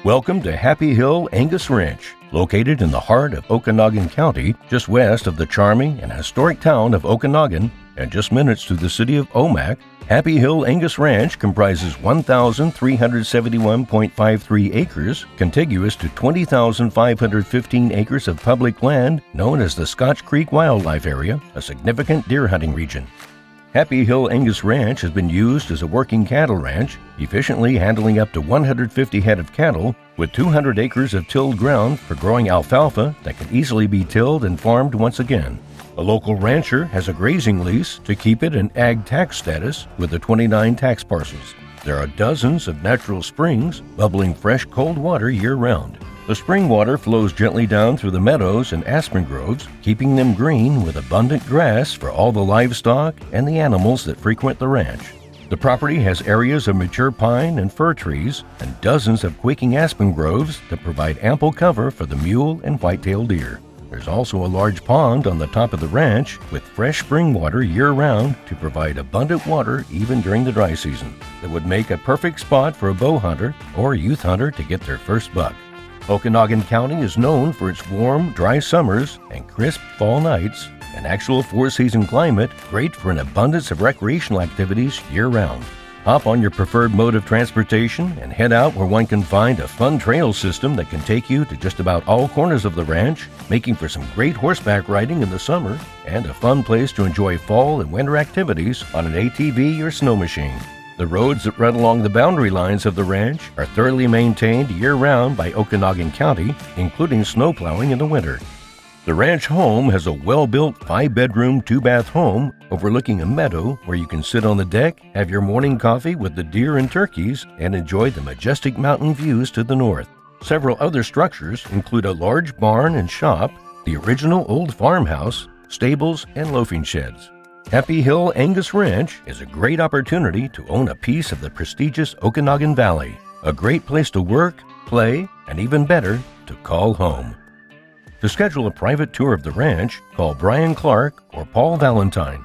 Welcome to Happy Hill Angus Ranch, located in the heart of Okanogan County, just west of the charming and historic town of Okanogan, and just minutes to the city of Omak. Happy Hill Angus Ranch comprises 1,371.53 acres, contiguous to 20,515 acres of public land known as the Scotch Creek Wildlife Area, a significant deer hunting region. Happy Hill Angus Ranch has been used as a working cattle ranch, efficiently handling up to 150 head of cattle, with 200 acres of tilled ground for growing alfalfa that can easily be tilled and farmed once again. A local rancher has a grazing lease to keep it in ag tax status with the 29 tax parcels. There are dozens of natural springs bubbling fresh cold water year-round. The spring water flows gently down through the meadows and aspen groves, keeping them green with abundant grass for all the livestock and the animals that frequent the ranch. The property has areas of mature pine and fir trees and dozens of quaking aspen groves that provide ample cover for the mule and white-tailed deer. There's also a large pond on the top of the ranch with fresh spring water year-round to provide abundant water even during the dry season. That would make a perfect spot for a bow hunter or youth hunter to get their first buck. Okanogan County is known for its warm, dry summers and crisp fall nights, an actual four-season climate great for an abundance of recreational activities year-round. Hop on your preferred mode of transportation and head out where one can find a fun trail system that can take you to just about all corners of the ranch, making for some great horseback riding in the summer and a fun place to enjoy fall and winter activities on an ATV or snow machine. The roads that run along the boundary lines of the ranch are thoroughly maintained year-round by Okanogan County, including snow plowing in the winter. The ranch home has a well-built 5-bedroom, 2-bath home overlooking a meadow where you can sit on the deck, have your morning coffee with the deer and turkeys, and enjoy the majestic mountain views to the north. Several other structures include a large barn and shop, the original old farmhouse, stables, and loafing sheds. Happy Hill Angus Ranch is a great opportunity to own a piece of the prestigious Okanogan Valley, a great place to work, play, and even better, to call home. To schedule a private tour of the ranch, call Brian Clark or Paul Valentine